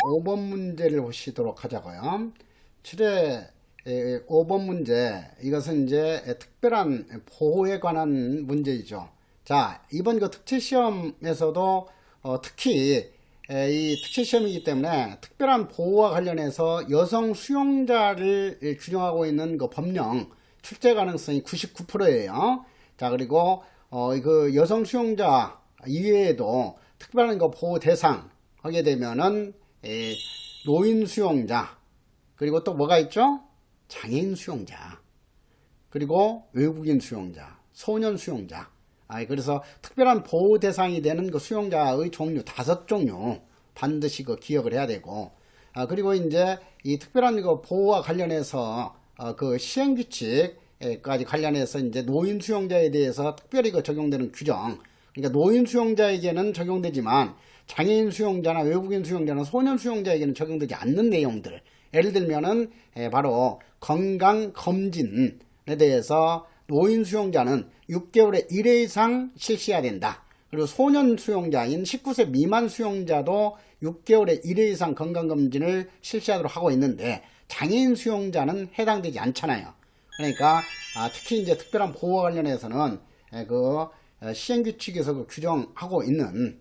5번 문제를 보시도록 하자고요. 7회 5번 문제, 이것은 이제 특별한 보호에 관한 문제이죠. 자, 이번 그 특채시험에서도 특히 이 특채시험이기 때문에 특별한 보호와 관련해서 여성 수용자를 규정하고 있는 그 법령 출제 가능성이 99%예요. 자, 그리고 그 여성 수용자 이외에도 특별한 그 보호 대상 하게 되면은 노인 수용자, 그리고 또 뭐가 있죠? 장애인 수용자, 그리고 외국인 수용자, 소년 수용자. 그래서 특별한 보호 대상이 되는 그 수용자의 종류 5종류 반드시 그 기억을 해야 되고, 그리고 이제 이 특별한 그 보호와 관련해서 그 시행 규칙까지 관련해서 이제 노인 수용자에 대해서 특별히 그 적용되는 규정. 그러니까 노인 수용자에게는 적용되지만 장애인 수용자나 외국인 수용자나 소년 수용자에게는 적용되지 않는 내용들. 예를 들면은 바로 건강검진에 대해서 노인 수용자는 6개월에 1회 이상 실시해야 된다. 그리고 소년 수용자인 19세 미만 수용자도 6개월에 1회 이상 건강검진을 실시하도록 하고 있는데, 장애인 수용자는 해당되지 않잖아요. 그러니까 특히 이제 특별한 보호와 관련해서는 그 시행규칙에서 그 규정하고 있는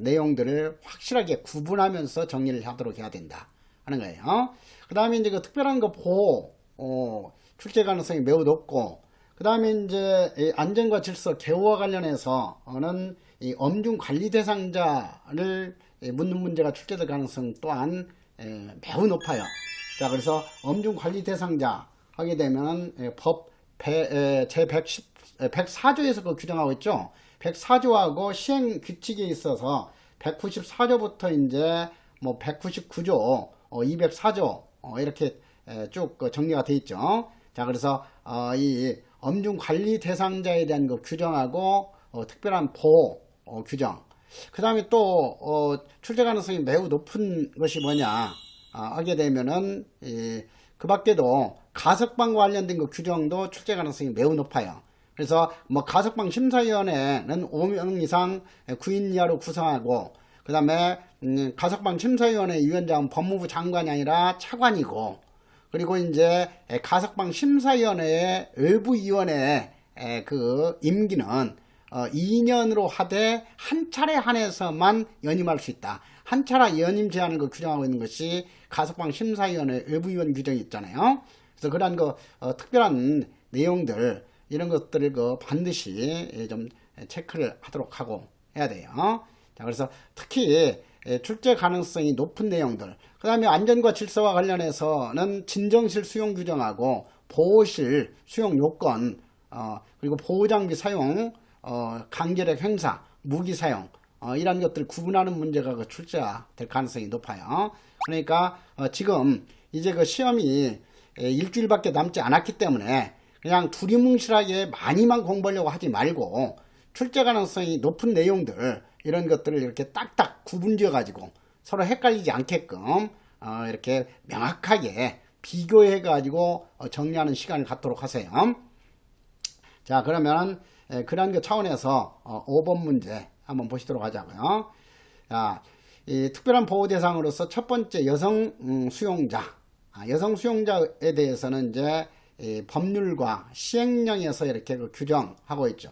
내용들을 확실하게 구분하면서 정리를 하도록 해야 된다 하는 거예요. 그 다음에 이제 그 특별한 그 보호 출제 가능성이 매우 높고, 그 다음에 이제 안전과 질서 개호와 관련해서는 이 엄중 관리 대상자를 묻는 문제가 출제될 가능성 또한 매우 높아요. 자, 그래서 엄중 관리 대상자 하게 되면 법 제 104조에서 그 규정하고 있죠. 104조하고 시행 규칙에 있어서 194조부터 이제 뭐 199조, 204조 이렇게 쭉 정리가 돼 있죠. 자, 그래서 이 엄중 관리 대상자에 대한 그 규정하고 특별한 보호 규정. 그 다음에 또 출제 가능성이 매우 높은 것이 뭐냐 하게 되면은 그 밖에도 가석방과 관련된 그 규정도 출제 가능성이 매우 높아요. 그래서 뭐 가석방 심사위원회는 5명 이상 9인 이하로 구성하고, 그 다음에 가석방 심사위원회 위원장은 법무부 장관이 아니라 차관이고, 그리고 이제 가석방 심사위원회의 외부위원회 그 임기는 2년으로 하되 한 차례 한해서만 연임할 수 있다. 한 차례 연임 제한을 그 규정하고 있는 것이 가석방 심사위원회 외부위원 규정이 있잖아요. 그래서 그러한 그 특별한 내용들, 이런 것들을 그 반드시 좀 체크를 하도록 하고 해야 돼요. 자, 그래서 특히 출제 가능성이 높은 내용들, 그 다음에 안전과 질서와 관련해서는 진정실 수용 규정하고 보호실 수용 요건, 그리고 보호장비 사용, 강제력 행사, 무기 사용, 이런 것들을 구분하는 문제가 그 출제가 될 가능성이 높아요. 그러니까 지금 이제 그 시험이 일주일밖에 남지 않았기 때문에 그냥 두리뭉실하게 많이만 공부하려고 하지 말고 출제 가능성이 높은 내용들, 이런 것들을 이렇게 딱딱 구분지어 가지고 서로 헷갈리지 않게끔 이렇게 명확하게 비교해 가지고 정리하는 시간을 갖도록 하세요. 자, 그러면 그런 그 차원에서 5번 문제 한번 보시도록 하자고요. 자, 이 특별한 보호 대상으로서 첫 번째 여성 수용자, 여성 수용자에 대해서는 이제 법률과 시행령에서 이렇게 그 규정하고 있죠.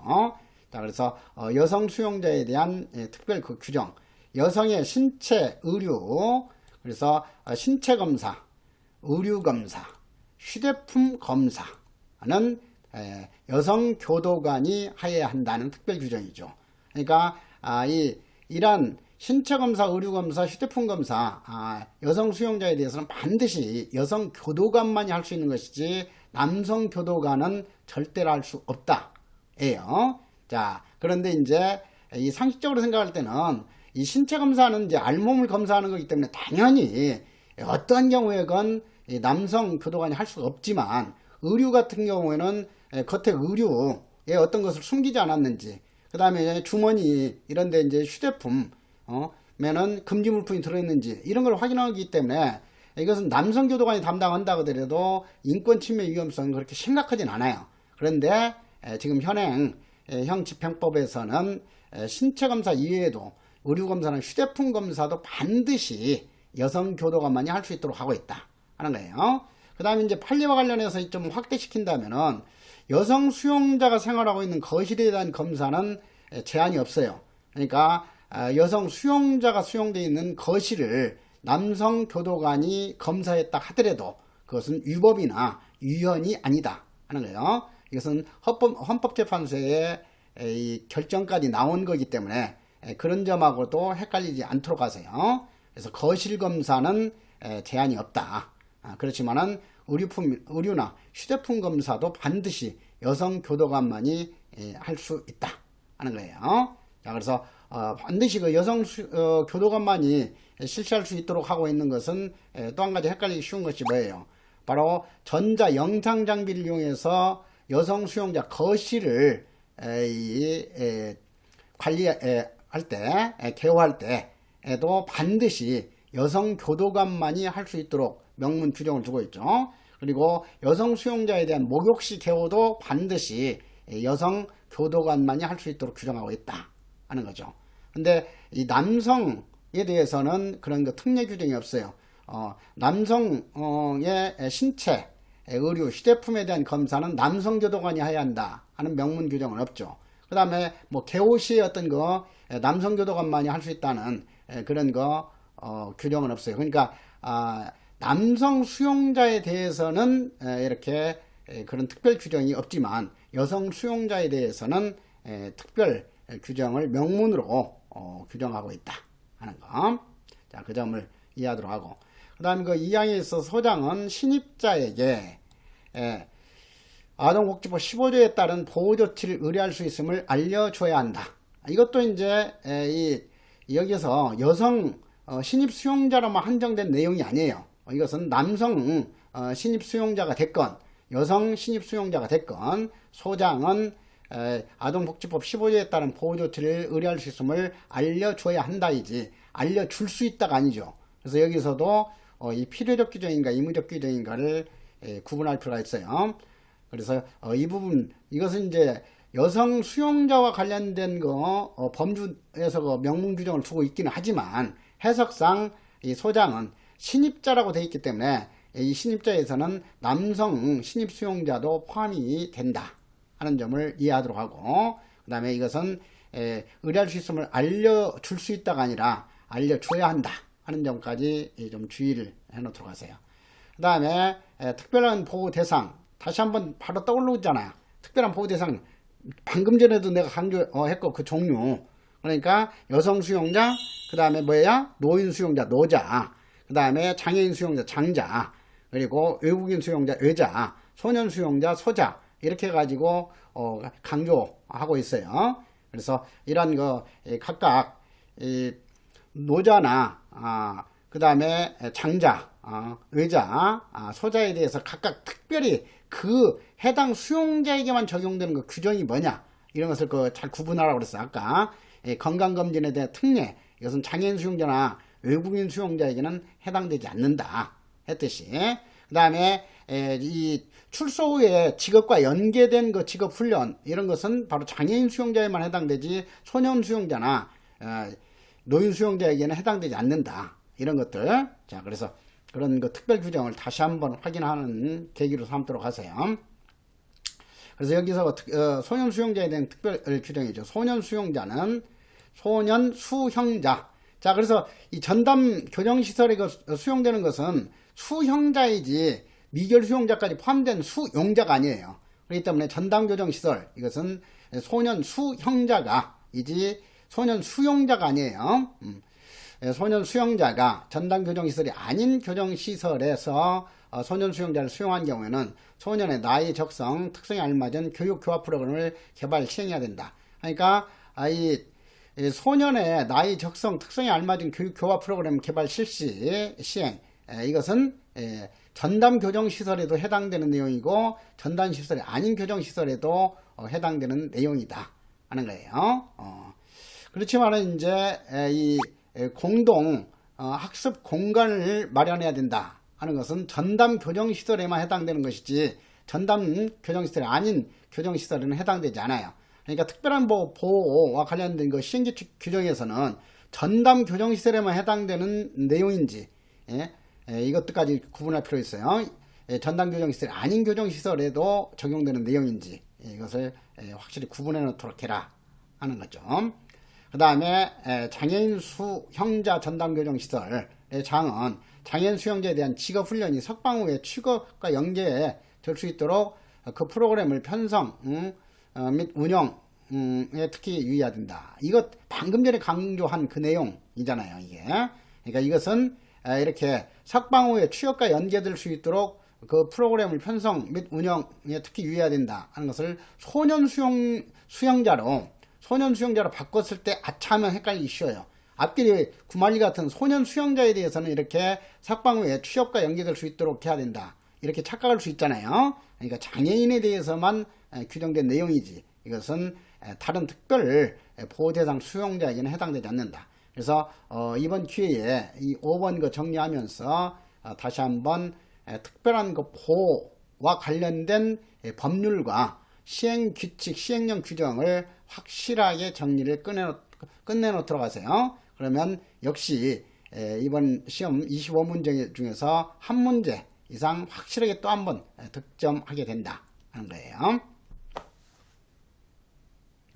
자, 그래서 여성 수용자에 대한 특별 그 규정, 여성의 신체 의류, 그래서 신체 검사, 의류 검사, 휴대폰 검사는 여성 교도관이 하여야 한다는 특별 규정이죠. 그러니까 이런 신체 검사, 의류 검사, 휴대폰 검사, 여성 수용자에 대해서는 반드시 여성 교도관만이 할 수 있는 것이지 남성 교도관은 절대로 할 수 없다예요. 자, 그런데 이제 이 상식적으로 생각할 때는 이 신체 검사는 이제 알몸을 검사하는 거기 때문에 당연히 어떠한 경우에건 남성 교도관이 할 수가 없지만, 의류 같은 경우에는 겉에 의류에 어떤 것을 숨기지 않았는지, 그 다음에 주머니 이런 데 이제 휴대폰 면은 금지 물품이 들어있는지, 이런 걸 확인하기 때문에 이것은 남성 교도관이 담당한다 하더라도 인권 침해 위험성은 그렇게 심각하진 않아요. 그런데 지금 현행 형집행법에서는 신체 검사 이외에도 의류 검사나 휴대폰 검사도 반드시 여성 교도관만이 할 수 있도록 하고 있다 하는 거예요. 그 다음에 이제 판례와 관련해서 좀 확대시킨다면은 여성 수용자가 생활하고 있는 거실에 대한 검사는 제한이 없어요. 그러니까 여성 수용자가 수용되어 있는 거실을 남성 교도관이 검사했다 하더라도 그것은 위법이나 위헌이 아니다 하는 거예요. 이것은 헌법재판소의 이 결정까지 나온 거기 때문에 그런 점하고도 헷갈리지 않도록 하세요. 그래서 거실 검사는 제한이 없다. 그렇지만은 의류나 휴대폰 검사도 반드시 여성 교도관만이 할 수 있다 하는 거예요. 자, 그래서 반드시 그 여성 교도관만이 실시할 수 있도록 하고 있는 것은 또 한 가지 헷갈리기 쉬운 것이 뭐예요? 바로 전자 영상 장비를 이용해서 여성 수용자 거실을 관리할 때, 개호할 때에도 반드시 여성 교도관만이 할 수 있도록 명문 규정을 두고 있죠. 그리고 여성 수용자에 대한 목욕시 개호도 반드시 여성 교도관만이 할 수 있도록 규정하고 있다 하는 거죠. 근데 이 남성에 대해서는 그런 거 특례 규정이 없어요. 남성의 신체, 의류, 휴대폰에 대한 검사는 남성 교도관이 해야 한다 하는 명문 규정은 없죠. 그 다음에 뭐 개호 시에 어떤 거 남성 교도관만이 할 수 있다는 그런 거 규정은 없어요. 그러니까 남성 수용자에 대해서는 이렇게 그런 특별 규정이 없지만 여성 수용자에 대해서는 특별 규정을 명문으로 규정하고 있다 하는 거. 자, 그 점을 이해하도록 하고. 그 다음에 그 2항에 있어서 소장은 신입자에게 아동복지법 15조에 따른 보호조치를 의뢰할 수 있음을 알려줘야 한다. 이것도 이제 여기서 여성 신입 수용자로만 한정된 내용이 아니에요. 이것은 남성 신입 수용자가 됐건 여성 신입 수용자가 됐건 소장은 아동복지법 15조에 따른 보호조치를 의뢰할 수 있음을 알려줘야 한다이지 알려줄 수 있다가 아니죠. 그래서 여기서도 이 필요적 규정인가 의무적 규정인가를 구분할 필요가 있어요. 그래서 이 부분 이것은 이제 여성 수용자와 관련된 거 법률에서 그 명문 규정을 두고 있기는 하지만 해석상 이 소장은 신입자라고 되어 있기 때문에 이 신입자에서는 남성 신입 수용자도 포함이 된다 하는 점을 이해하도록 하고, 그 다음에 이것은 의뢰할 수 있음을 알려줄 수 있다가 아니라 알려줘야 한다 하는 점까지 좀 주의를 해놓도록 하세요. 그 다음에 특별한 보호 대상, 다시 한번 바로 떠오르잖아요. 특별한 보호 대상, 방금 전에도 내가 강조했고 그 종류, 그러니까 여성 수용자, 그 다음에 뭐야? 노인 수용자, 노자, 그 다음에 장애인 수용자, 장자, 그리고 외국인 수용자, 외자, 소년 수용자, 소자, 이렇게 해가지고 강조하고 있어요. 그래서 이런 거 각각 노자나 그 다음에 장자, 외자, 소자에 대해서 각각 특별히 그 해당 수용자에게만 적용되는 그 규정이 뭐냐, 이런 것을 잘 구분하라고 그랬어요. 아까 건강검진에 대한 특례, 이것은 장애인 수용자나 외국인 수용자에게는 해당되지 않는다 했듯이, 그 다음에 이 출소 후에 직업과 연계된 그 직업훈련, 이런 것은 바로 장애인 수용자에만 해당되지 소년 수용자나 노인 수용자에게는 해당되지 않는다, 이런 것들. 자, 그래서 그런 그 특별 규정을 다시 한번 확인하는 계기로 삼도록 하세요. 그래서 여기서 소년 수용자에 대한 특별 규정이죠. 소년 수용자는 소년 수형자. 자, 그래서 이 전담 교정시설에 수용되는 것은 수형자이지 미결 수용자까지 포함된 수용자가 아니에요. 그렇기 때문에 전담 교정시설, 이것은 소년 수형자가 이지 소년 수용자가 아니에요. 소년 수용자가 전담 교정시설이 아닌 교정시설에서 소년 수용자를 수용한 경우에는 소년의 나이, 적성, 특성에 알맞은 교육 교화 프로그램을 개발 시행해야 된다. 그러니까 이 소년의 나이, 적성, 특성에 알맞은 교육 교화 프로그램 개발 실시 시행, 이것은 전담 교정시설에도 해당되는 내용이고 전담시설이 아닌 교정시설에도 해당되는 내용이다 하는 거예요. 그렇지만은 이제 이 공동 학습 공간을 마련해야 된다 하는 것은 전담 교정시설에만 해당되는 것이지 전담 교정시설이 아닌 교정시설에는 해당되지 않아요. 그러니까 특별한 보호와 관련된 그 시행규칙 규정에서는 전담 교정시설에만 해당되는 내용인지 이것들까지 구분할 필요 있어요. 전담교정시설이 아닌 교정시설에도 적용되는 내용인지 이것을 확실히 구분해 놓도록 해라 하는 거죠. 그 다음에 장애인 수형자 전담교정시설의 장은 장애인 수형자에 대한 직업훈련이 석방 후에 취업과 연계될 수 있도록 그 프로그램을 편성 및 운영에 특히 유의해야 된다. 이것 방금 전에 강조한 그 내용이잖아요. 이게. 그러니까 이것은 이렇게 석방 후에 취업과 연계될 수 있도록 그 프로그램을 편성 및 운영에 특히 유의해야 된다 하는 것을 소년 수형자로 바꿨을 때 아차하면 헷갈리기 쉬워요. 앞길이 구만리 같은 소년 수형자에 대해서는 이렇게 석방 후에 취업과 연계될 수 있도록 해야 된다. 이렇게 착각할 수 있잖아요. 그러니까 장애인에 대해서만 규정된 내용이지 이것은 다른 특별 보호대상 수용자에게는 해당되지 않는다. 그래서 이번 기회에 이 5번 거 정리하면서 다시 한번 특별한 그 보호와 관련된 법률과 시행규칙, 시행령 규정을 확실하게 정리를 끝내놓도록 하세요. 그러면 역시 이번 시험 25문제 중에서 한 문제 이상 확실하게 또 한 번 득점하게 된다 하는 거예요.